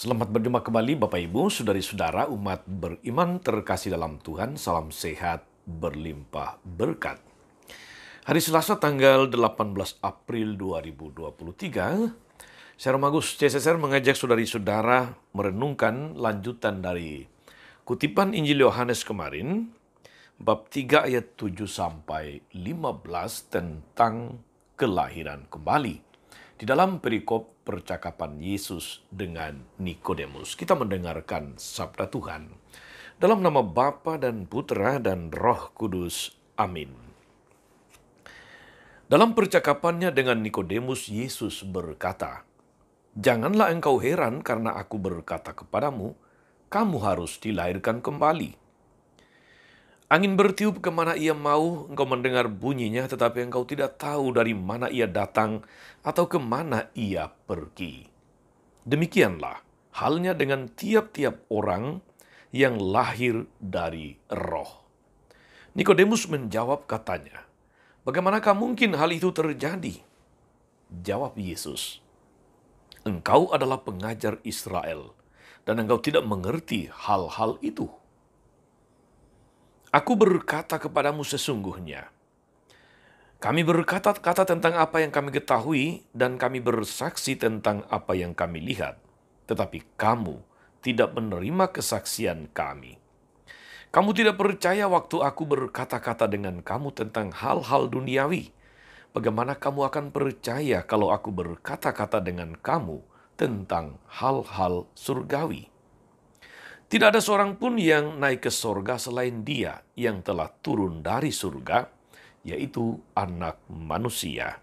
Selamat berjumpa kembali Bapak Ibu, Saudari-saudara umat beriman terkasih dalam Tuhan. Salam sehat, berlimpah berkat. Hari Selasa tanggal 18 April 2023, saya Romagus CSSR mengajak saudari-saudara merenungkan lanjutan dari kutipan Injil Yohanes kemarin, bab 3 ayat 7 sampai 15 tentang kelahiran kembali. Di dalam perikop percakapan Yesus dengan Nikodemus, kita mendengarkan sabda Tuhan. Dalam nama Bapa dan Putra dan Roh Kudus. Amin. Dalam percakapannya dengan Nikodemus, Yesus berkata, "Janganlah engkau heran karena aku berkata kepadamu, kamu harus dilahirkan kembali. Angin bertiup kemana ia mau, engkau mendengar bunyinya, tetapi engkau tidak tahu dari mana ia datang atau kemana ia pergi. Demikianlah halnya dengan tiap-tiap orang yang lahir dari roh." Nikodemus menjawab katanya, "Bagaimanakah mungkin hal itu terjadi?" Jawab Yesus, "Engkau adalah pengajar Israel, dan engkau tidak mengerti hal-hal itu. Aku berkata kepadamu sesungguhnya, kami berkata-kata tentang apa yang kami ketahui dan kami bersaksi tentang apa yang kami lihat. Tetapi kamu tidak menerima kesaksian kami. Kamu tidak percaya waktu aku berkata-kata dengan kamu tentang hal-hal duniawi. Bagaimana kamu akan percaya kalau aku berkata-kata dengan kamu tentang hal-hal surgawi? Tidak ada seorang pun yang naik ke sorga selain Dia yang telah turun dari surga, yaitu Anak Manusia.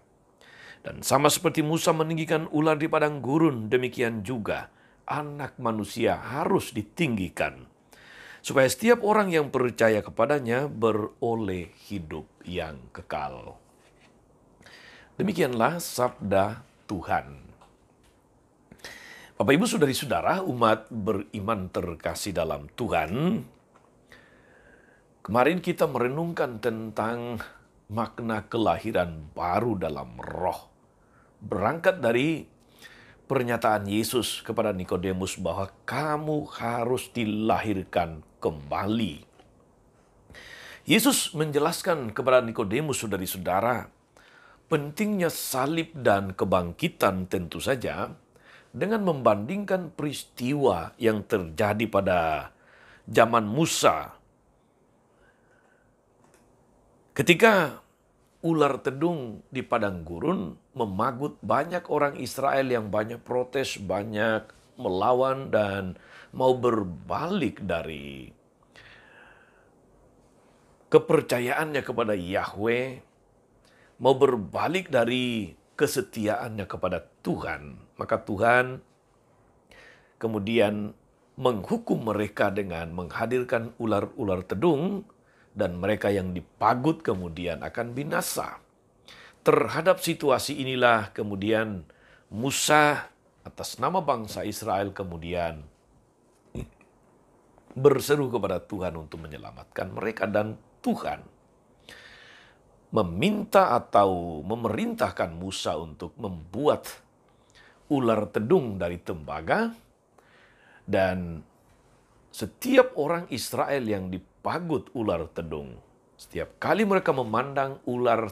Dan sama seperti Musa meninggikan ular di padang gurun, demikian juga Anak Manusia harus ditinggikan, supaya setiap orang yang percaya kepadanya beroleh hidup yang kekal." Demikianlah sabda Tuhan. Bapak Ibu Saudari-saudara umat beriman terkasih dalam Tuhan, kemarin kita merenungkan tentang makna kelahiran baru dalam roh. Berangkat dari pernyataan Yesus kepada Nikodemus bahwa kamu harus dilahirkan kembali. Yesus menjelaskan kepada Nikodemus, saudari-saudara, pentingnya salib dan kebangkitan tentu saja dengan membandingkan peristiwa yang terjadi pada zaman Musa. Ketika ular tedung di padang gurun memagut banyak orang Israel yang banyak protes, banyak melawan dan mau berbalik dari kepercayaannya kepada Yahweh, mau berbalik dari kesetiaannya kepada Tuhan. Maka Tuhan kemudian menghukum mereka dengan menghadirkan ular-ular tedung, dan mereka yang dipagut kemudian akan binasa. Terhadap situasi inilah kemudian Musa atas nama bangsa Israel kemudian berseru kepada Tuhan untuk menyelamatkan mereka, dan Tuhan meminta atau memerintahkan Musa untuk membuat ular tedung dari tembaga, dan setiap orang Israel yang dipagut ular tedung, setiap kali mereka memandang ular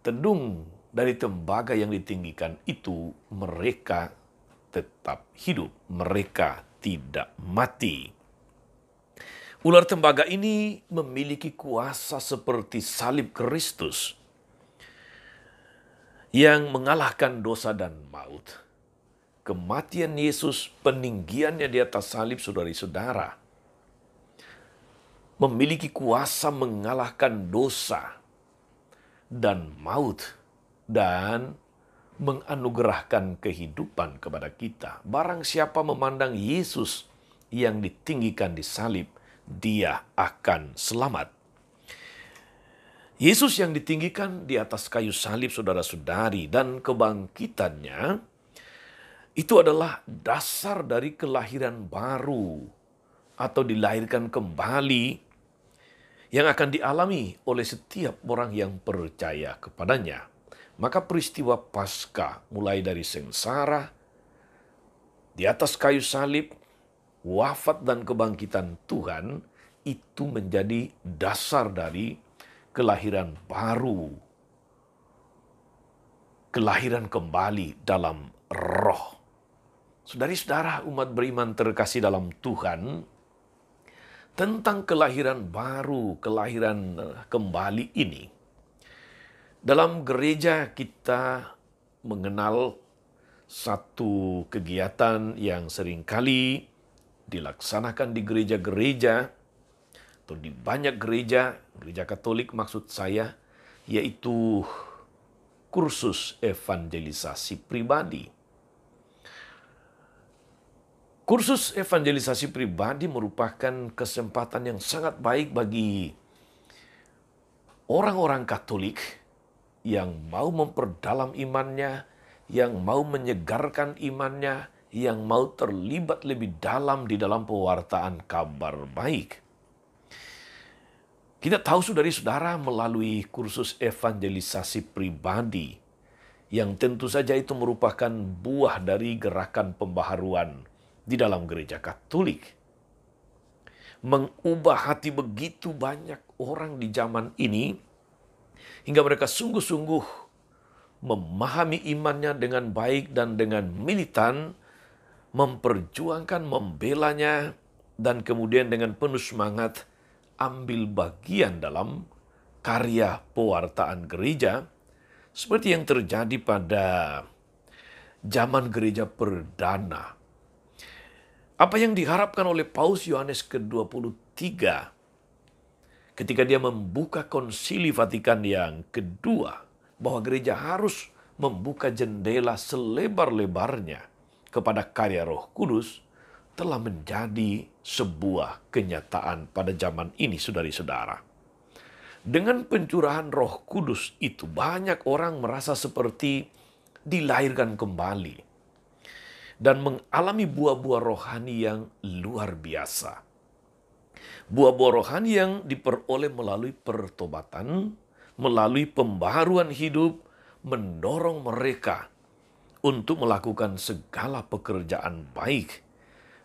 tedung dari tembaga yang ditinggikan itu, mereka tetap hidup, mereka tidak mati. Ular tembaga ini memiliki kuasa seperti salib Kristus yang mengalahkan dosa dan maut. Kematian Yesus, peninggiannya di atas salib, saudari-saudara, memiliki kuasa mengalahkan dosa dan maut dan menganugerahkan kehidupan kepada kita. Barang siapa memandang Yesus yang ditinggikan di salib, dia akan selamat. Yesus yang ditinggikan di atas kayu salib, saudara-saudari, dan kebangkitannya itu adalah dasar dari kelahiran baru atau dilahirkan kembali yang akan dialami oleh setiap orang yang percaya kepadanya. Maka peristiwa Paskah mulai dari sengsara, Di atas kayu salib, wafat dan kebangkitan Tuhan itu menjadi dasar dari kelahiran baru, kelahiran kembali dalam roh. Saudari-saudara umat beriman terkasih dalam Tuhan, tentang kelahiran baru, kelahiran kembali ini, dalam gereja kita mengenal satu kegiatan yang seringkali dilaksanakan di gereja-gereja atau di banyak gereja, gereja Katolik maksud saya, yaitu kursus evangelisasi pribadi. Kursus evangelisasi pribadi merupakan kesempatan yang sangat baik bagi orang-orang Katolik yang mau memperdalam imannya, yang mau menyegarkan imannya, yang mau terlibat lebih dalam di dalam pewartaan kabar baik. Kita tahu saudari-saudara melalui kursus evangelisasi pribadi, yang tentu saja itu merupakan buah dari gerakan pembaharuan di dalam gereja Katolik. Mengubah hati begitu banyak orang di zaman ini, hingga mereka sungguh-sungguh memahami imannya dengan baik dan dengan militan, memperjuangkan, membelanya, dan kemudian dengan penuh semangat ambil bagian dalam karya pewartaan gereja, seperti yang terjadi pada zaman gereja perdana. Apa yang diharapkan oleh Paus Yohanes ke-23 ketika dia membuka konsili Vatikan yang kedua, bahwa gereja harus membuka jendela selebar-lebarnya kepada karya Roh Kudus, telah menjadi sebuah kenyataan pada zaman ini, saudari-saudara. Dengan pencurahan Roh Kudus itu, banyak orang merasa seperti dilahirkan kembali dan mengalami buah-buah rohani yang luar biasa. Buah-buah rohani yang diperoleh melalui pertobatan, melalui pembaharuan hidup, mendorong mereka untuk melakukan segala pekerjaan baik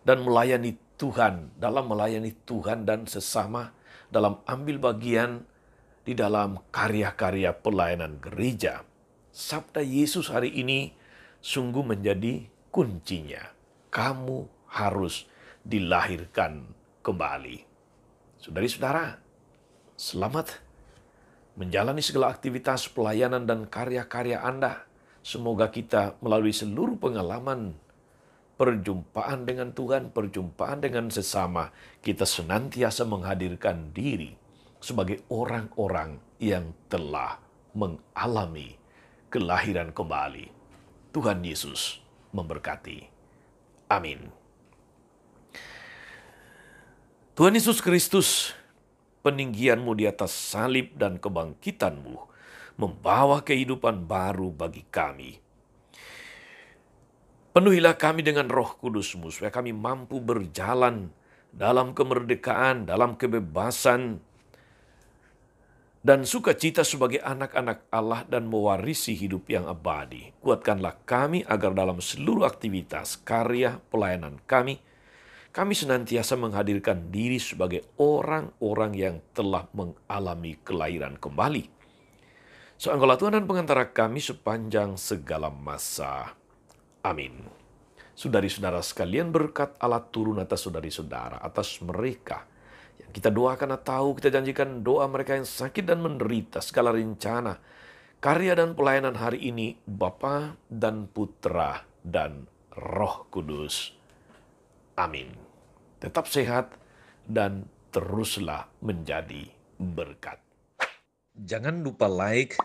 dan melayani Tuhan, dalam melayani Tuhan dan sesama, dalam ambil bagian di dalam karya-karya pelayanan gereja. Sabda Yesus hari ini sungguh menjadi kuncinya. Kamu harus dilahirkan kembali. Saudari-saudara, selamat menjalani segala aktivitas pelayanan dan karya-karya Anda. Semoga kita melalui seluruh pengalaman perjumpaan dengan Tuhan, perjumpaan dengan sesama, kita senantiasa menghadirkan diri sebagai orang-orang yang telah mengalami kelahiran kembali. Tuhan Yesus memberkati. Amin. Tuhan Yesus Kristus, peninggianmu di atas salib dan kebangkitanmu membawa kehidupan baru bagi kami. Penuhilah kami dengan Roh Kudus-Mu supaya kami mampu berjalan dalam kemerdekaan, dalam kebebasan, dan sukacita sebagai anak-anak Allah dan mewarisi hidup yang abadi. Kuatkanlah kami agar dalam seluruh aktivitas, karya, pelayanan kami senantiasa menghadirkan diri sebagai orang-orang yang telah mengalami kelahiran kembali. Seanggola Tuhan dan pengantara kami sepanjang segala masa. Amin. Saudari-saudara sekalian, berkat Allah turun atas saudari-saudara, atas mereka yang kita doakan atau kita janjikan doa mereka yang sakit dan menderita, segala rencana, karya dan pelayanan hari ini, Bapa dan Putra dan Roh Kudus. Amin. Tetap sehat dan teruslah menjadi berkat. Jangan lupa like,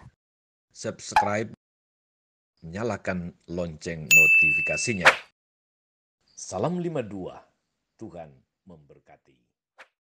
subscribe, nyalakan lonceng notifikasinya. Salam 52, Tuhan memberkati.